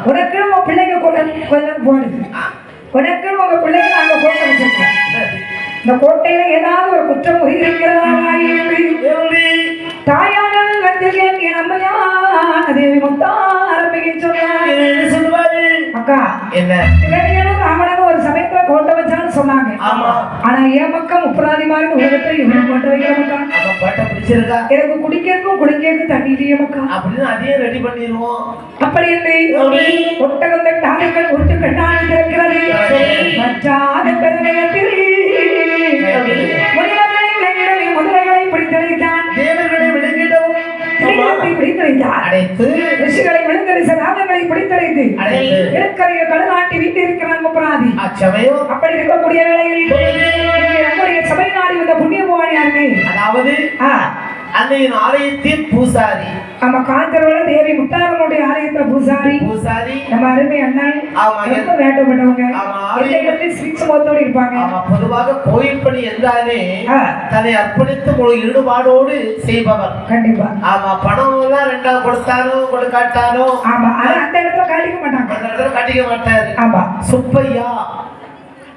உனக்கு உங்க பிள்ளைங்க கொஞ்சம் போடுது உனக்கு உங்க பிள்ளைங்க நாங்க கோட்டை வச்சிருக்கோம் இந்த கோட்டையில ஏதாவது ஒரு குற்றம் இருக்கிறதா தாயானவள் வந்து கேட்க நம்மையான தேவி முத்தான் ஆரம்பிக்க சொல்றாங்க அக்கா என்ன ராமனக ஒரு சமயத்துல கோட்டை வச்சான்னு சொன்னாங்க ஆனா என் பக்கம் முப்பராதி மாதிரி உலகத்துல இவங்க கோட்டை வைக்கிறோம்க்கா எனக்கு குடிக்கிறதுக்கும் குடிக்கிறதுக்கும் தண்ணி இல்லையே மக்கா அப்படின்னு அதையும் ரெடி பண்ணிடுவோம் அப்படி இல்லை ஒட்டகம் தாங்கள் ஒட்டு கண்ணாடி திறக்கிறது மச்சாத பெருமையத்தில் முதலைகளை பிடித்தளித்தான் தேவர்களை விழுங்கிடவும் ரிஷிகளை விழுந்தரிச நாகங்களை பிடித்தளித்து இலக்கரைய கடலாட்டி வீட்டு இருக்கிறான் முப்பராதி அப்படி இருக்கக்கூடிய வேளையில் நம்முடைய சபை நாடி வந்த புண்ணிய போவானியாருமே அதாவது அன்னையின் ஆலயத்தின் பூசாரி நம்ம காஞ்சரோட தேவி முத்தாரனுடைய ஆலயத்துல பூசாரி நம்ம அருமை அண்ணன் ரொம்ப வேண்டப்பட்டவங்க ஸ்ரீசமத்தோடு இருப்பாங்க பொதுவாக கோயில் பணி என்றாலே தன்னை அர்ப்பணித்து ஒரு ஈடுபாடோடு செய்பவர் கண்டிப்பா ஆமா பணம் எல்லாம் ரெண்டாவது கொடுத்தாலும் கொடுக்காட்டாலும் ஆமா அந்த இடத்துல காட்டிக்க மாட்டாங்க அந்த இடத்துல காட்டிக்க மாட்டாரு ஆமா சுப்பையா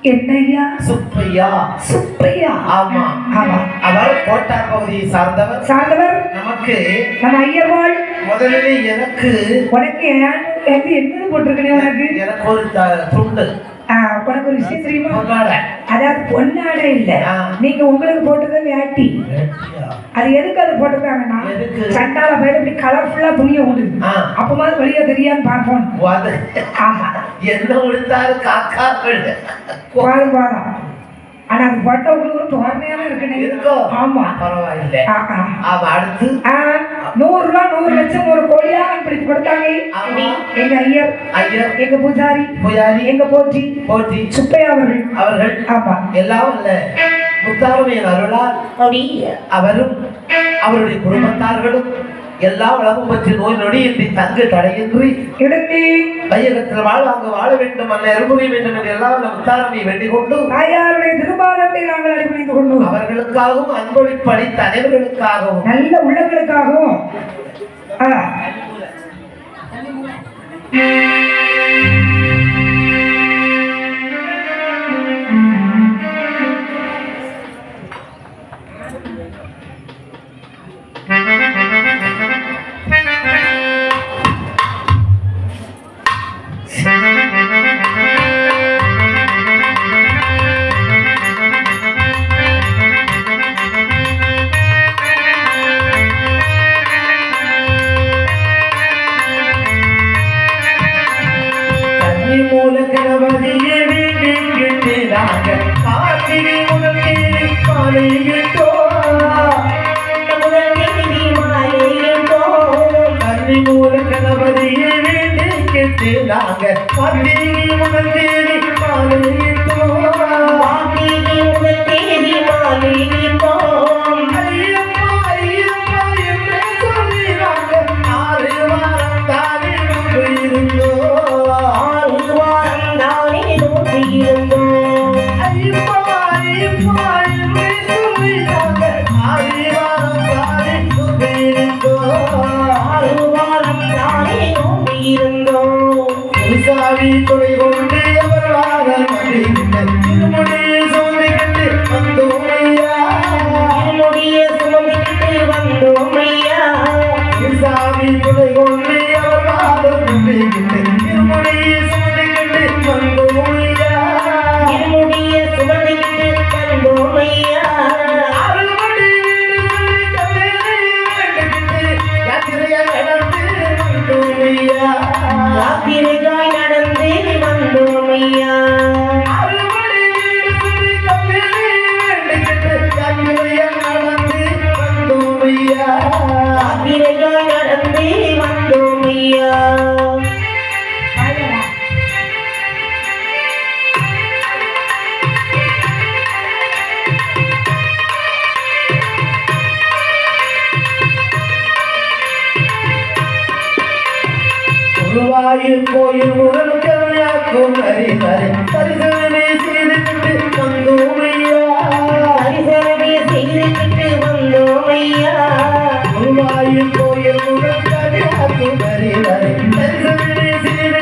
என்னையா சுப்பையா ஆமா அவர் கோட்டார் பகுதியை சார்ந்தவர் நமக்கு நம்ம ஐயர்வாள் முதலில் எனக்கு உனக்கு என்னது போட்டிருக்கேன் எனக்கு ஒரு துண்டு உனக்கு ஒரு விஷயம் தெரியுமா அதாவது பொன்னாடை இல்ல நீங்க உங்களுக்கு போட்டது வேட்டி அது எதுக்கு அது போட்டிருக்காங்கன்னா சண்டால பேர் இப்படி கலர்ஃபுல்லா துணிய உண்டு அப்பமாவது வெளியே தெரியான்னு பார்ப்போம் ஆமா என்ன உடுத்தாரு காக்கா பாருங்க ஆனா அது பட்ட உங்களுக்கு ஒரு தோரணையான இருக்கு ஆமா பரவாயில்லை அடுத்து 100 ரூபாய் 100 லட்சம் ஒரு கோடியா பிடிச்சு கொடுத்தாங்க எங்க ஐயர் எங்க பூஜாரி எங்க போற்றி சுப்பையா அவர்கள் ஆமா எல்லாம் இல்ல முத்தாரமையின் அருளால் அவரும் அவருடைய குடும்பத்தார்களும் எல்லா உலகம் பற்றி நோய் நொடி என்று தங்கு தடையின்றி வையகத்தில் வாழ வேண்டும் அல்ல அருமுறை வேண்டும் என்று எல்லாம் முத்தாரமையை வேண்டிக் கொண்டு தாயாருடைய திருபாலத்தை நாங்கள் அடிபணிந்து கொண்டோம் அவர்களுக்காகவும் அன்பளிப்பு அளித்த அனைவர்களுக்காகவும் நல்ல உள்ளங்களுக்காகவும் துணை கொண்டு அவர் திருமுடியை சோதிக்கிட்டு வந்தோமையா சாமி துணை கொண்டு அவர் வாதம் நம்பிக்கிட்டு திருமுடியை சோதிக்கிட்டு வந்தோமையா கோயில் முதல் கருணையாக்கும் பரிசோதனை செய்துவிட்டு வந்தோமையா குருவாயூர் கோயில் முதல் கருணையாக்கும் பரிசோதனை செய்து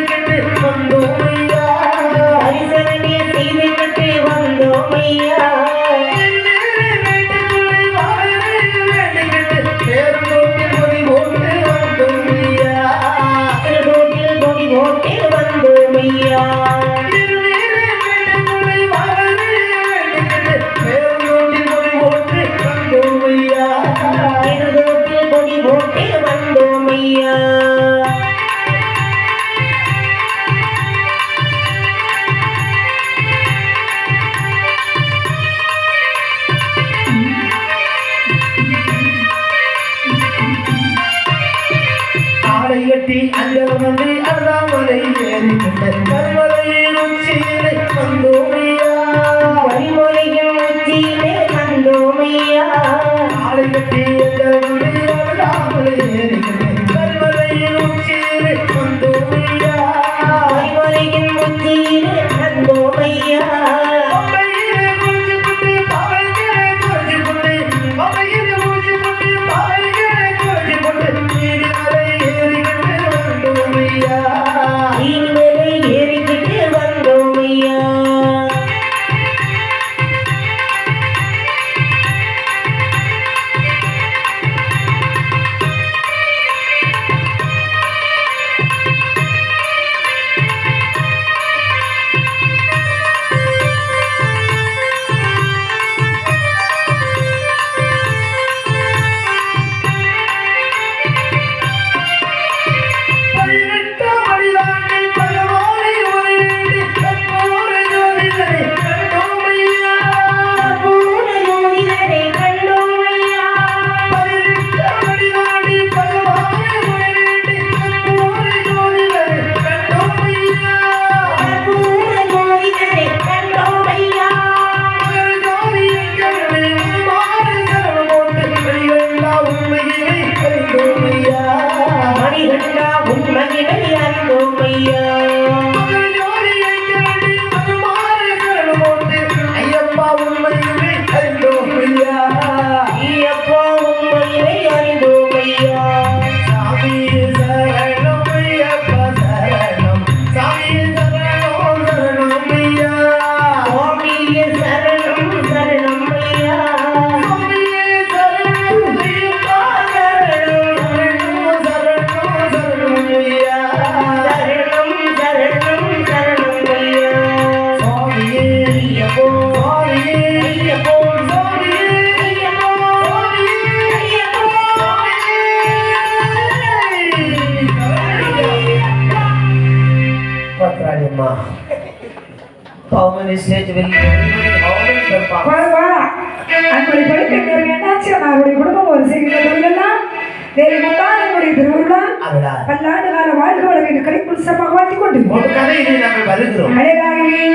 கட்டி அஞ்சல் வந்து அண்ணாமலை ஏறிக்கிட்ட கருமலையின் உச்சியிலே வந்தோமையா வழிமொழியும் உச்சியிலே வந்தோமையா ஆலை கட்டி அஞ்சல் வந்து அண்ணாமலை ஏறிக்கிட்ட கருமலையின் உச்சியிலே வந்தோமையா வழிமொழியும் உச்சியிலே வந்தோமையா ஸ்டேஜ் வெளியே அன்பளை படுக்க என்னாச்சு அவருடைய குடும்பம் ஒரு செய்கிறதெல்லாம் தேவி முத்தாரனுடைய திருவிழா பல்லாண்டு கால வாழ்க்கை வளர்ந்து கை புதுசமாக வாழ்த்தி கொண்டு ஒரு கதையை நாங்கள் வருகிறோம் அழகாகவே